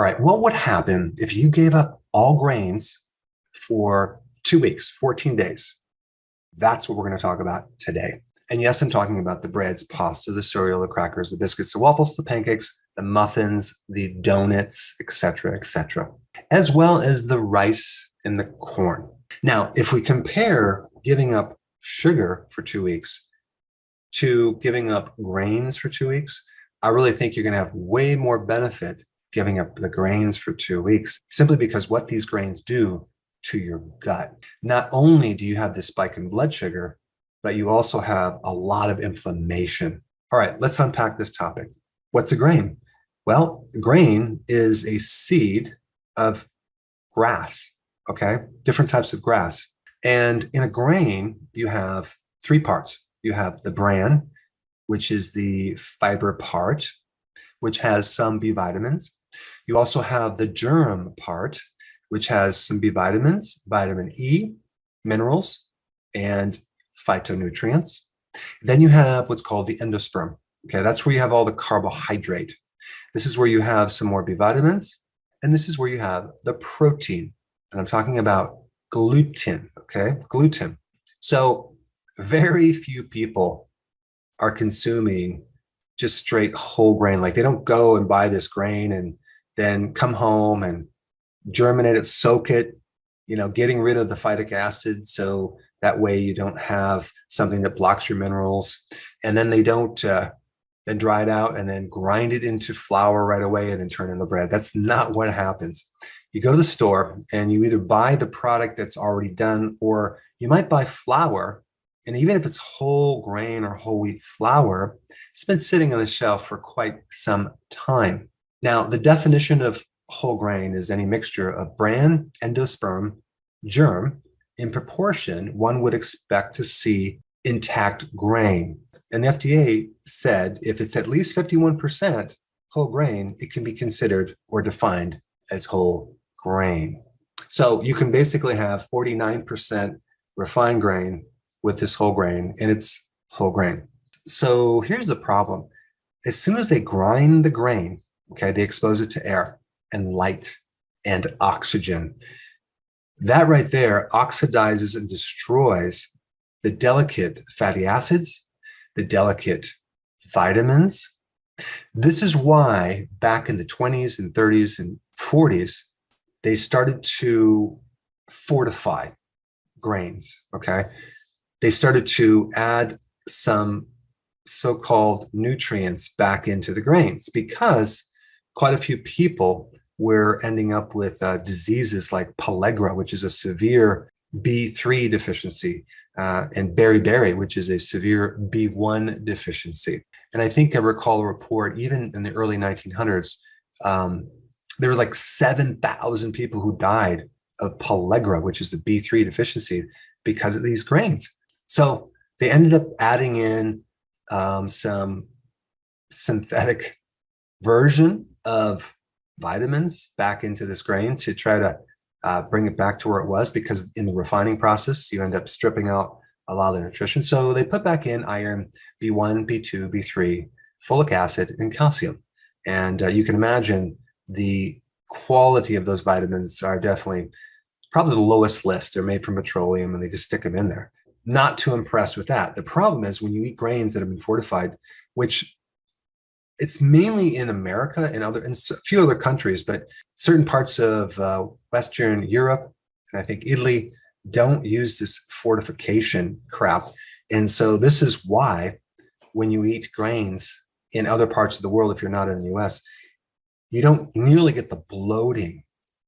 All right, what would happen if you gave up all grains for 2 weeks, 14 days? That's what we're going to talk about today. And yes, I'm talking about the breads, pasta, the cereal, the crackers, the biscuits, the waffles, the pancakes, the muffins, the donuts, etc., as well as the rice and the corn. Now, if we compare giving up sugar for 2 weeks to giving up grains for 2 weeks, I really think you're going to have way more benefit giving up the grains for 2 weeks, simply because what these grains do to your gut. Not only do you have this spike in blood sugar, but you also have a lot of inflammation. All right, let's unpack this topic. What's a grain? Well, grain is a seed of grass, okay? Different types of grass. And in a grain, you have three parts. You have the bran, which is the fiber part, which has some B vitamins. You also have the germ part, which has some B vitamins, vitamin E, minerals, and phytonutrients. Then you have what's called the endosperm. Okay, that's where you have all the carbohydrate. This is where you have some more B vitamins, and this is where you have the protein. And I'm talking about gluten, okay? Gluten. So very few people are consuming just straight whole grain. Like they don't go and buy this grain and then come home and germinate it, soak it, getting rid of the phytic acid. So that way you don't have something that blocks your minerals. And then they don't then dry it out and then grind it into flour right away and then turn it into bread. That's not what happens. You go to the store and you either buy the product that's already done, or you might buy flour. And even if it's whole grain or whole wheat flour, it's been sitting on the shelf for quite some time. Now, the definition of whole grain is any mixture of bran, endosperm, germ, in proportion one would expect to see intact grain. And the FDA said if it's at least 51% whole grain, it can be considered or defined as whole grain. So you can basically have 49% refined grain with this whole grain, and it's whole grain. So here's the problem. As soon as they grind the grain, okay, they expose it to air and light and oxygen. That right there oxidizes and destroys the delicate fatty acids, the delicate vitamins. This is why back in the 20s and 30s and 40s, they started to fortify grains, okay? They started to add some so-called nutrients back into the grains because quite a few people were ending up with diseases like pellagra, which is a severe B3 deficiency, and beriberi, which is a severe B1 deficiency. And I think I recall a report, even in the early 1900s, there was like 7,000 people who died of pellagra, which is the B3 deficiency, because of these grains. So they ended up adding in some synthetic version of vitamins back into this grain to try to bring it back to where it was, because in the refining process, you end up stripping out a lot of the nutrition. So they put back in iron, B1, B2, B3, folic acid, and calcium. And you can imagine the quality of those vitamins are definitely probably the lowest list. They're made from petroleum and they just stick them in there. Not too impressed with that. The problem is when you eat grains that have been fortified, which it's mainly in America and a few other countries, but certain parts of Western Europe, and I think Italy, don't use this fortification crap. And so this is why when you eat grains in other parts of the world, if you're not in the US, you don't nearly get the bloating.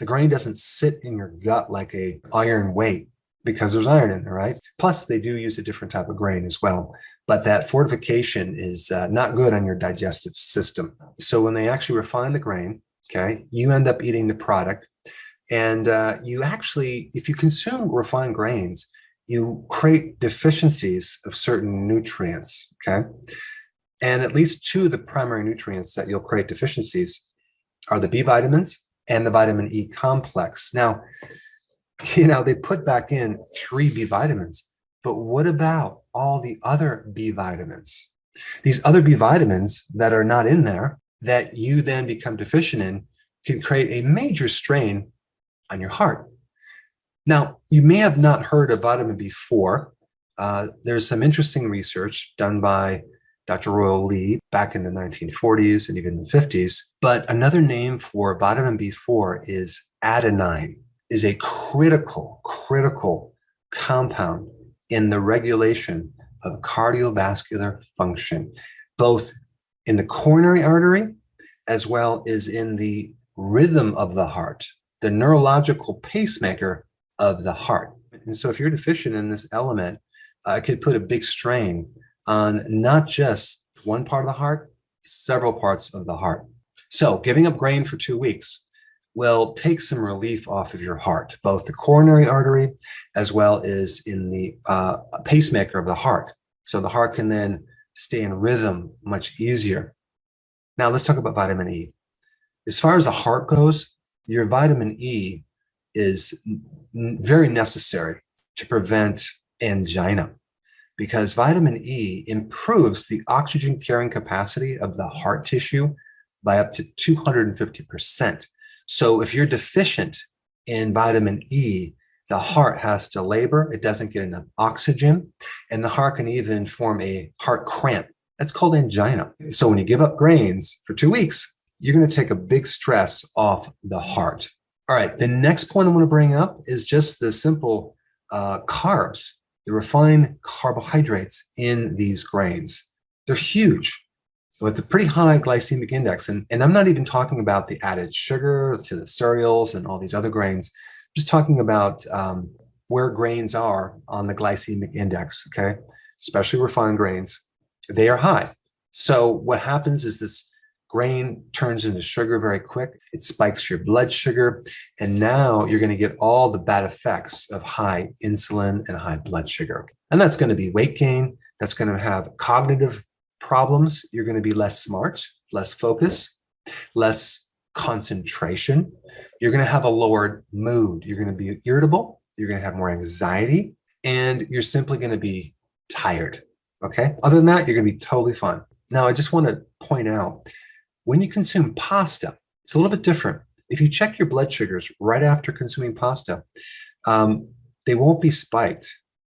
The grain doesn't sit in your gut like a iron weight because there's iron in there, right? Plus, they do use a different type of grain as well. But that fortification is not good on your digestive system. So when they actually refine the grain, okay, you end up eating the product. And you actually, if you consume refined grains, you create deficiencies of certain nutrients, okay? And at least two of the primary nutrients that you'll create deficiencies are the B vitamins and the vitamin E complex. Now, they put back in 3 B vitamins, but what about all the other B vitamins? These other B vitamins that are not in there that you then become deficient in can create a major strain on your heart. Now, you may have not heard of vitamin B4. There's some interesting research done by Dr. Royal Lee back in the 1940s and even the 50s. But another name for vitamin B4 is adenine, is a critical compound in the regulation of cardiovascular function, both in the coronary artery as well as in the rhythm of the heart, the neurological pacemaker of the heart. And so if you're deficient in this element, it could put a big strain on not just one part of the heart, several parts of the heart. So giving up grain for 2 weeks will take some relief off of your heart, both the coronary artery as well as in the pacemaker of the heart. So the heart can then stay in rhythm much easier. Now let's talk about vitamin E. As far as the heart goes, your vitamin E is very necessary to prevent angina, because vitamin E improves the oxygen carrying capacity of the heart tissue by up to 250%. So if you're deficient in vitamin E, the heart has to labor, it doesn't get enough oxygen, and the heart can even form a heart cramp. That's called angina. So when you give up grains for 2 weeks, you're going to take a big stress off the heart. All right, the next point I want to bring up is just the simple carbs, the refined carbohydrates in these grains. They're huge with a pretty high glycemic index. And I'm not even talking about the added sugar to the cereals and all these other grains, I'm just talking about where grains are on the glycemic index, okay? Especially refined grains, they are high. So what happens is this grain turns into sugar very quick. It spikes your blood sugar. And now you're going to get all the bad effects of high insulin and high blood sugar. And that's going to be weight gain. That's going to have cognitive problems. You're going to be less smart, less focus, less concentration. You're going to have a lowered mood. You're going to be irritable. You're going to have more anxiety. And you're simply going to be tired. Okay. Other than that, you're going to be totally fine. Now, I just want to point out, when you consume pasta, it's a little bit different. If you check your blood sugars right after consuming pasta, they won't be spiked.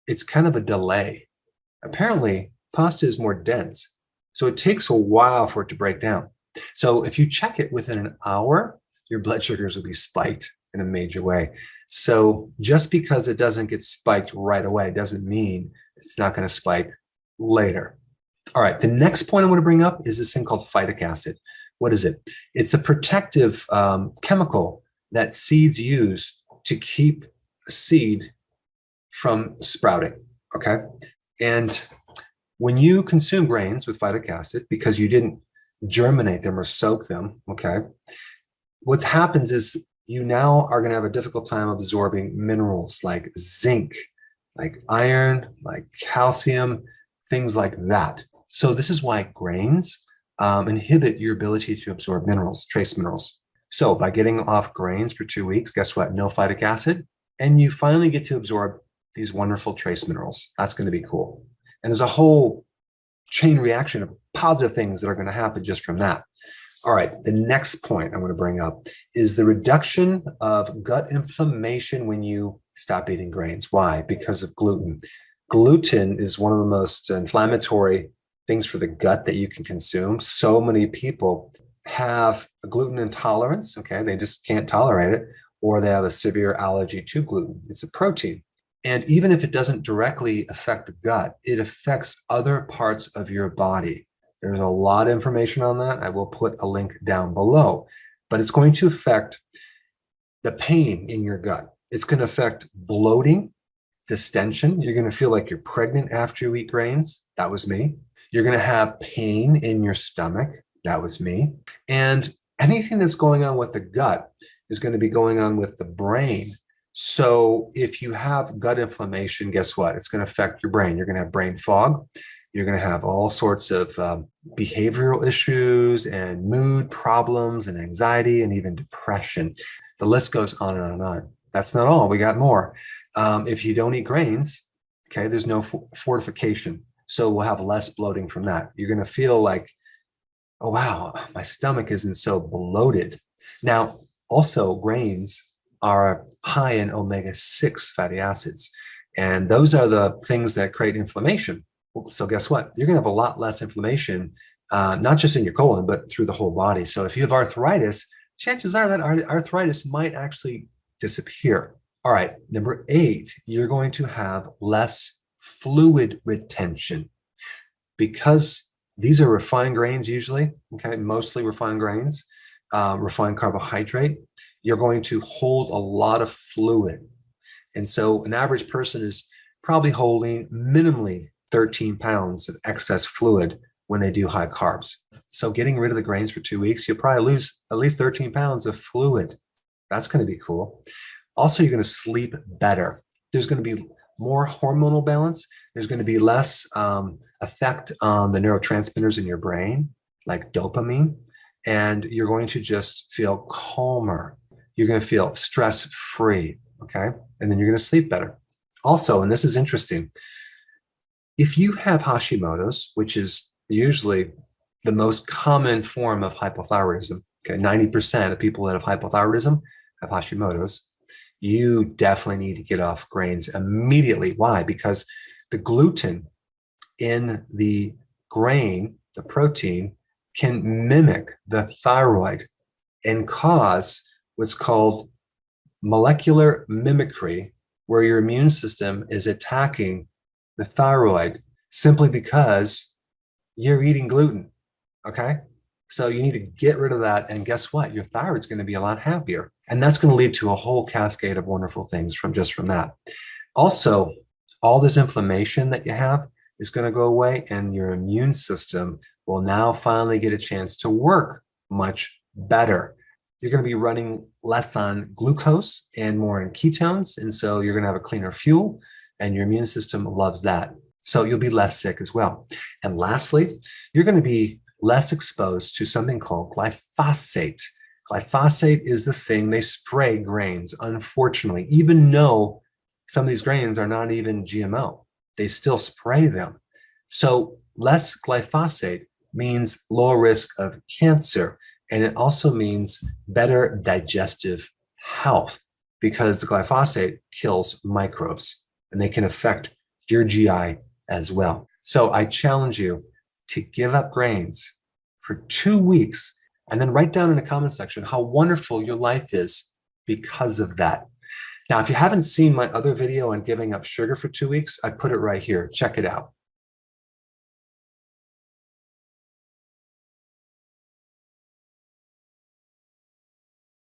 It's kind of a delay. Apparently, pasta is more dense, so it takes a while for it to break down. So if you check it within an hour, your blood sugars will be spiked in a major way. So just because it doesn't get spiked right away doesn't mean it's not going to spike later. All right, the next point I want to bring up is this thing called phytic acid. What is it? It's a protective chemical that seeds use to keep a seed from sprouting, okay? And when you consume grains with phytic acid, because you didn't germinate them or soak them, okay, what happens is you now are going to have a difficult time absorbing minerals like zinc, like iron, like calcium, things like that. So this is why grains inhibit your ability to absorb minerals, trace minerals. So by getting off grains for 2 weeks, guess what? No phytic acid. And you finally get to absorb these wonderful trace minerals. That's going to be cool. And there's a whole chain reaction of positive things that are going to happen just from that. All right, the next point I want to bring up is the reduction of gut inflammation when you stop eating grains. Why? Because of gluten. Gluten is one of the most inflammatory things for the gut that you can consume. So many people have a gluten intolerance, okay? They just can't tolerate it, or they have a severe allergy to gluten. It's a protein. And even if it doesn't directly affect the gut, it affects other parts of your body. There's a lot of information on that. I will put a link down below, but it's going to affect the pain in your gut. It's going to affect bloating, distension. You're going to feel like you're pregnant after you eat grains. That was me. You're going to have pain in your stomach. That was me. And anything that's going on with the gut is going to be going on with the brain. So if you have gut inflammation, guess what? It's going to affect your brain. You're going to have brain fog. You're going to have all sorts of behavioral issues and mood problems and anxiety and even depression. The list goes on and on and on. That's not all. We got more. If you don't eat grains, okay, there's no fortification. So we'll have less bloating from that. You're going to feel like, oh, wow, my stomach isn't so bloated. Now, also grains are high in omega-6 fatty acids, and those are the things that create inflammation. So guess what? You're going to have a lot less inflammation, not just in your colon, but through the whole body. So if you have arthritis, chances are that arthritis might actually disappear. All right, number 8, you're going to have less fluid retention because these are refined grains usually, okay, mostly refined grains, refined carbohydrate. You're going to hold a lot of fluid. And so an average person is probably holding minimally 13 pounds of excess fluid when they do high carbs. So getting rid of the grains for 2 weeks, you'll probably lose at least 13 pounds of fluid. That's going to be cool. Also, you're going to sleep better. There's going to be more hormonal balance. There's going to be less effect on the neurotransmitters in your brain, like dopamine. And you're going to just feel calmer. You're going to feel stress-free, okay? And then you're going to sleep better. Also, and this is interesting, if you have Hashimoto's, which is usually the most common form of hypothyroidism, okay, 90% of people that have hypothyroidism have Hashimoto's, you definitely need to get off grains immediately. Why? Because the gluten in the grain, the protein, can mimic the thyroid and cause what's called molecular mimicry, where your immune system is attacking the thyroid simply because you're eating gluten, okay? So you need to get rid of that, and guess what? Your thyroid's going to be a lot happier, and that's going to lead to a whole cascade of wonderful things from that. Also, all this inflammation that you have is going to go away, and your immune system will now finally get a chance to work much better. You're going to be running less on glucose and more in ketones, and so you're going to have a cleaner fuel, and your immune system loves that. So you'll be less sick as well. And lastly, you're going to be less exposed to something called glyphosate. Glyphosate is the thing they spray grains, unfortunately, even though some of these grains are not even GMO. They still spray them. So less glyphosate means lower risk of cancer. And it also means better digestive health because the glyphosate kills microbes and they can affect your GI as well. So I challenge you to give up grains for 2 weeks and then write down in the comment section how wonderful your life is because of that. Now, if you haven't seen my other video on giving up sugar for 2 weeks, I put it right here. Check it out.